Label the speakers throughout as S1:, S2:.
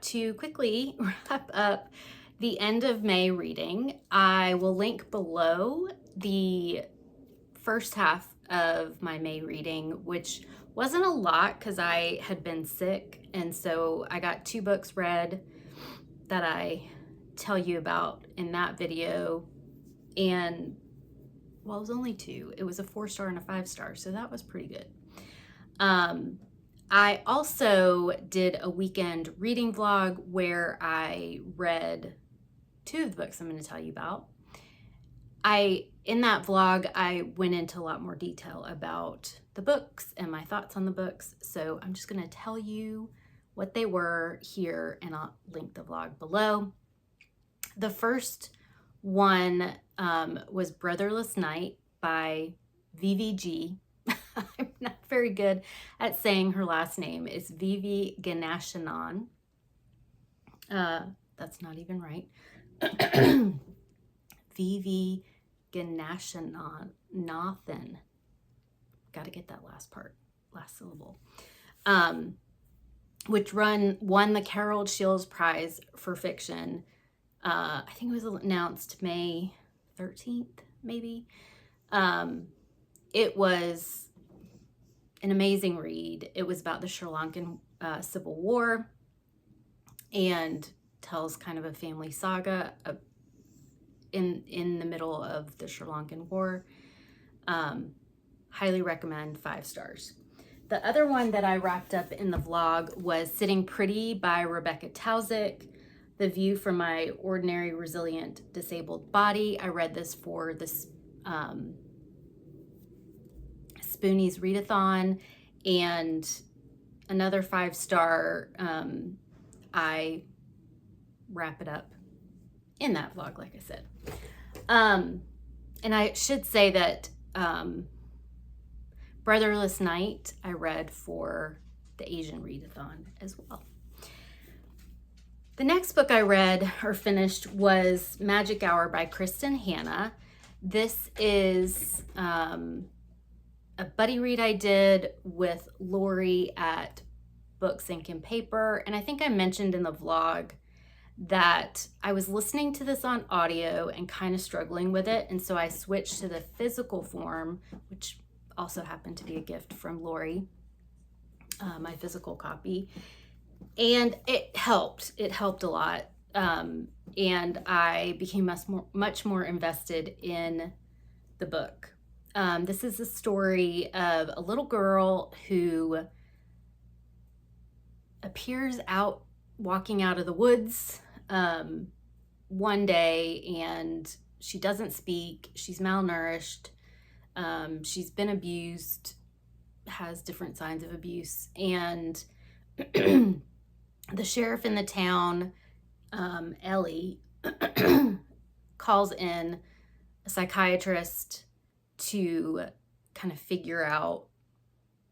S1: to quickly wrap up the end of May reading. I will link below the first half of my May reading, which wasn't a lot because I had been sick. And so I got 2 books read that I tell you about in that video. And well, it was only 2. It was a 4-star and a 5-star. So that was pretty good. I also did a weekend reading vlog where I read 2 of the books I'm going to tell you about. In that vlog, I went into a lot more detail about the books and my thoughts on the books. So I'm just going to tell you what they were here, and I'll link the vlog below. The first one was Brotherless Night by VVG. I'm not very good at saying her last name. It's Vivi Ganashanan. That's not even right. Vivi Ganashanan. Got to get that last syllable. Which won the Carol Shields Prize for Fiction. I think it was announced May 13th, maybe. It was an amazing read. It was about the Sri Lankan Civil War and tells kind of a family saga in the middle of the Sri Lankan War. Highly recommend, 5 stars. The other one that I wrapped up in the vlog was Sitting Pretty by Rebecca Tauzik. The View from My Ordinary Resilient Disabled Body. I read this for this Spoonies Readathon, and another 5-star. I wrap it up in that vlog, like I said. And I should say that Brotherless Night I read for the Asian Readathon as well. The next book I read or finished was Magic Hour by Kristen Hanna. This is a buddy read I did with Lori at Books, Ink, and Paper. And I think I mentioned in the vlog that I was listening to this on audio and kind of struggling with it. And so I switched to the physical form, which also happened to be a gift from Lori, my physical copy. And it helped. It helped a lot. And I became much more invested in the book. This is the story of a little girl who appears out walking out of the woods one day, and she doesn't speak. She's malnourished. She's been abused, has different signs of abuse, and the sheriff in the town, Ellie, calls in a psychiatrist to kind of figure out,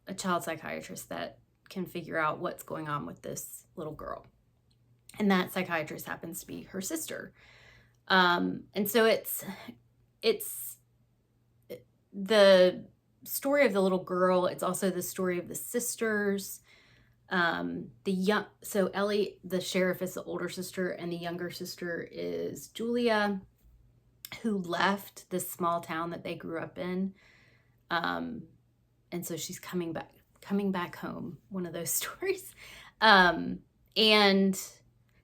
S1: a child psychiatrist that can figure out what's going on with this little girl. And that psychiatrist happens to be her sister. And so it's the story of the little girl. It's also the story of the sisters. So Ellie, the sheriff, is the older sister, and the younger sister is Julia, who left this small town that they grew up in. And so she's coming back home, one of those stories. And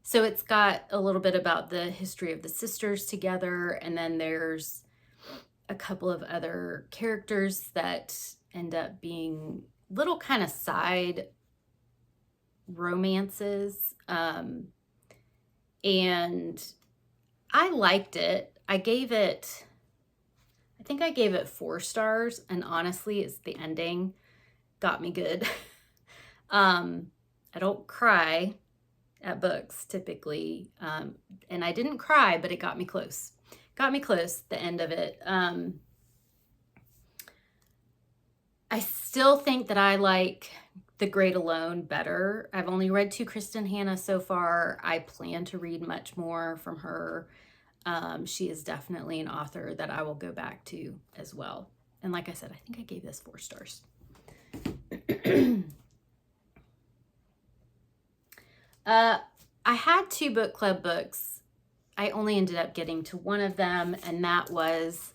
S1: so it's got a little bit about the history of the sisters together. And then there's a couple of other characters that end up being little kind of side romances. And I liked it. I think I gave it 4 stars, and honestly, it's the ending got me good. I don't cry at books typically, and I didn't cry, but it got me close. The end of it. I still think that I like The Great Alone better. I've only read 2 Kristen Hanna so far. I plan to read much more from her. She is definitely an author that I will go back to as well. And like I said, I think I gave this 4 stars. I had 2 book club books. I only ended up getting to one of them, and that was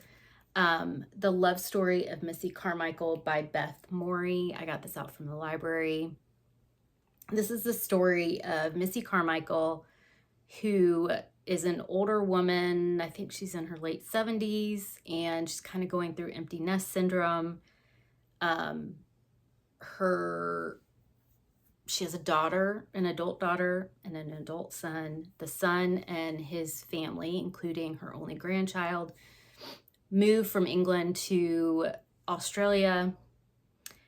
S1: The Love Story of Missy Carmichael by Beth Morey. I got this out from the library. This is the story of Missy Carmichael, who is an older woman. I think she's in her late 70s, and she's kind of going through empty nest syndrome. She has a daughter, an adult daughter, and an adult son. The son and his family, including her only grandchild, moved from England to Australia.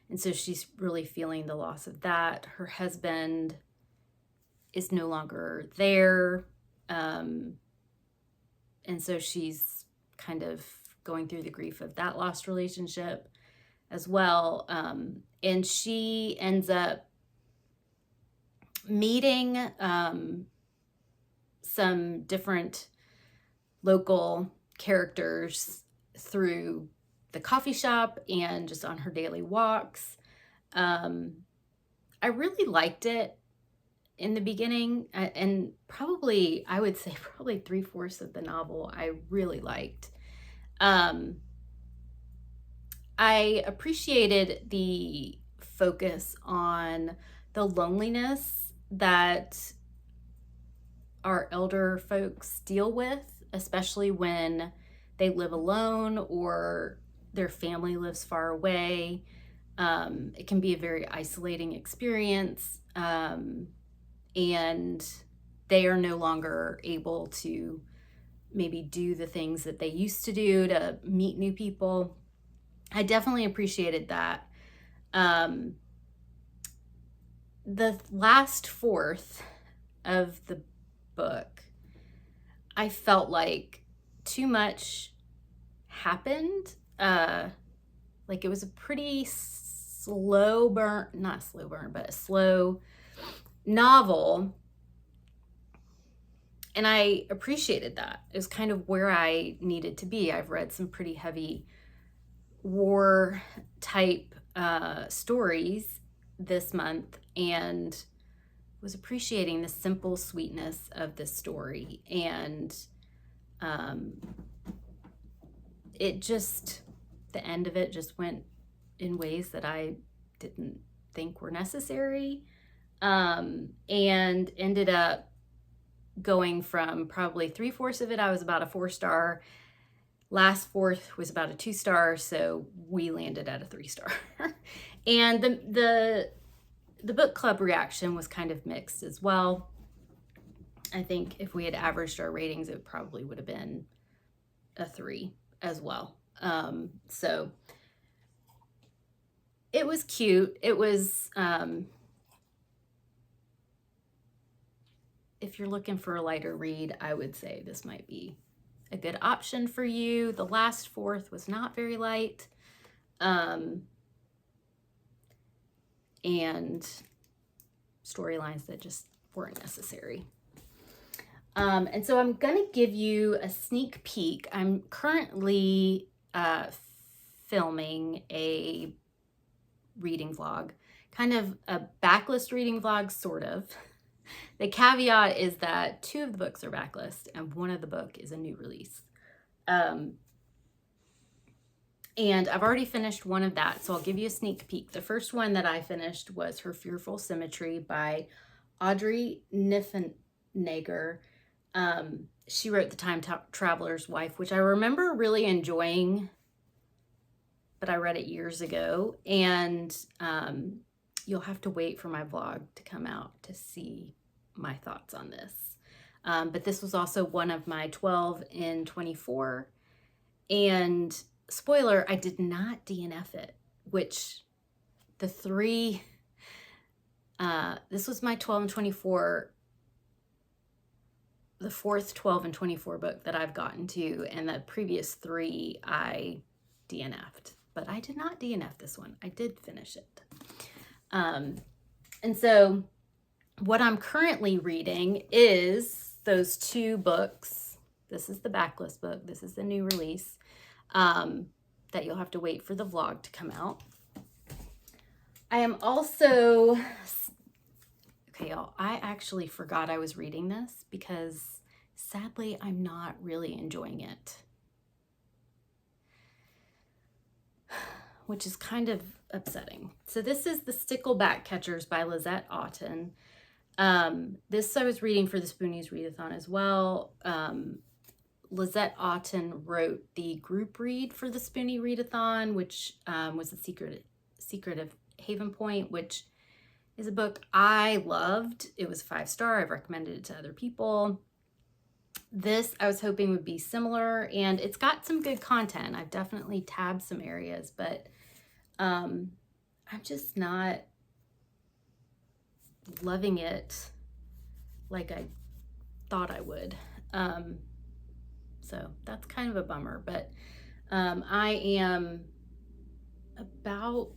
S1: And so she's really feeling the loss of that. Her husband is no longer there. And so she's kind of going through the grief of that lost relationship as well. And she ends up meeting some different local characters through the coffee shop and just on her daily walks. I really liked it in the beginning, and probably, I would say probably 3/4 of the novel I really liked. I appreciated the focus on the loneliness that our elder folks deal with, especially when they live alone or their family lives far away. It can be a very isolating experience, and they are no longer able to maybe do the things that they used to do to meet new people. I definitely appreciated that. The last fourth of the book, I felt like too much happened. Like it was a pretty slow burn, not slow burn, but a slow novel. And I appreciated that. It was kind of where I needed to be. I've read some pretty heavy war type stories this month, and was appreciating the simple sweetness of this story. And it just, the end of it just went in ways that I didn't think were necessary, and ended up going from probably 3/4 of it, I was about a 4-star. Last fourth was about a 2-star, so we landed at a 3-star. And the book club reaction was kind of mixed as well. I think if we had averaged our ratings, it probably would have been a 3 as well. So it was cute. It was, if you're looking for a lighter read, I would say this might be a good option for you. The last fourth was not very light. And storylines that just weren't necessary. And so I'm going to give you a sneak peek. I'm currently filming a reading vlog, kind of a backlist reading vlog, sort of. The caveat is that 2 of the books are backlist and 1 of the book is a new release. And I've already finished 1 of that, so I'll give you a sneak peek. The first one that I finished was Her Fearful Symmetry by Audrey Niffenegger. She wrote The Time Traveler's Wife, which I remember really enjoying, but I read it years ago. And you'll have to wait for my vlog to come out to see my thoughts on this. But this was also one of my 12 in 24. And spoiler, I did not DNF it, which the 3, this was my 12 and 24, the 4th 12 and 24 book that I've gotten to, and the previous 3 I DNF'd, but I did not DNF this one. I did finish it. And so what I'm currently reading is those 2 books. This is the backlist book. This is the new release. That you'll have to wait for the vlog to come out. I am also Okay, y'all, I actually forgot I was reading this because sadly I'm not really enjoying it, which is kind of upsetting. So this is The Stickleback Catchers by Lizette Otten. This I was reading for the Spoonies Readathon as well. Lizette Otten wrote the group read for the Spoonie Readathon, which was The Secret of Haven Point, which is a book I loved. It was 5-star. I've recommended it to other people. This I was hoping would be similar, and it's got some good content. I've definitely tabbed some areas, but I'm just not loving it like I thought I would. So that's kind of a bummer, but I am about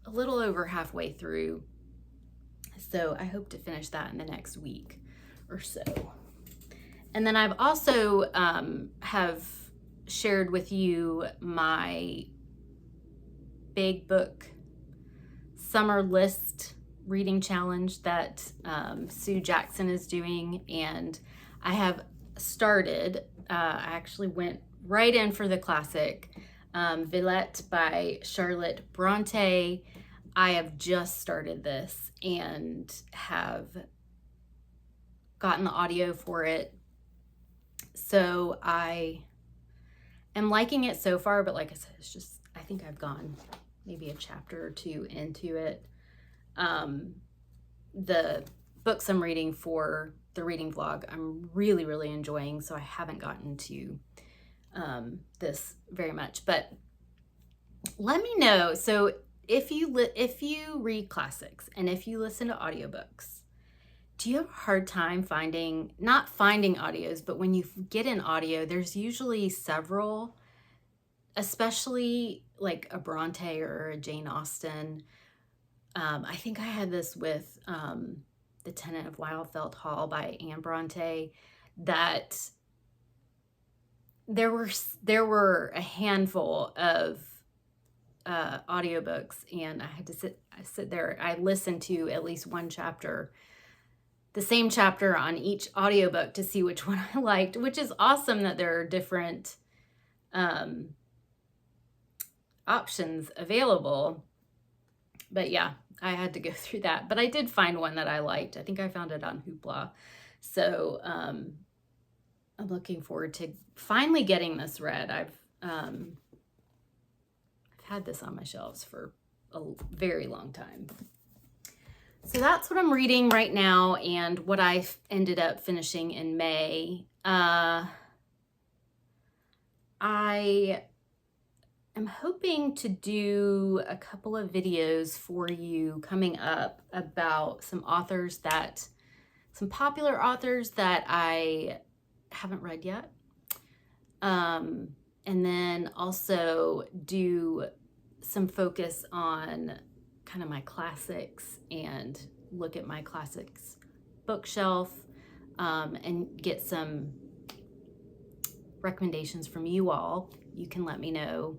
S1: a little over halfway through, so I hope to finish that in the next week or so. And then I've also have shared with you my big book summer list reading challenge that Sue Jackson is doing, and I have started. I actually went right in for the classic Villette by Charlotte Bronte. I have just started this and have gotten the audio for it, so I am liking it so far, but like I said, it's just, I think I've gone maybe a chapter or two into it. The books I'm reading for the reading vlog I'm really, really enjoying, so I haven't gotten to this very much, but let me know. So if you read classics and if you listen to audiobooks, do you have a hard time not finding audios, but when you get an audio, there's usually several, especially like a Bronte or a Jane Austen. I think I had this with The Tenant of Wildfelt Hall by Anne Bronte, that there were a handful of audiobooks, and I had to sit there. I listened to at least one chapter, the same chapter on each audiobook, to see which one I liked, which is awesome that there are different options available. But yeah, I had to go through that. But I did find one that I liked. I think I found it on Hoopla. So I'm looking forward to finally getting this read. I've had this on my shelves for a very long time. So that's what I'm reading right now, and what I ended up finishing in May. I am hoping to do a couple of videos for you coming up about some popular authors that I haven't read yet. And then also do some focus on kind of my classics and look at my classics bookshelf, and get some recommendations from you all. You can let me know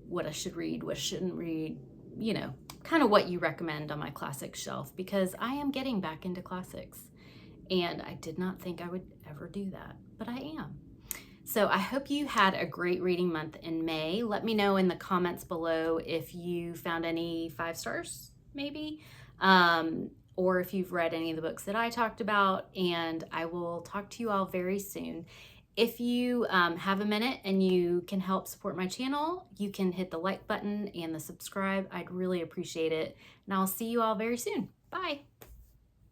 S1: what I should read, what I shouldn't read, you know, kind of what you recommend on my classics shelf, because I am getting back into classics, and I did not think I would ever do that, but I am. So I hope you had a great reading month in May. Let me know in the comments below if you found any 5 stars, maybe, or if you've read any of the books that I talked about, and I will talk to you all very soon. If you have a minute and you can help support my channel, you can hit the like button and the subscribe. I'd really appreciate it. And I'll see you all very soon. Bye.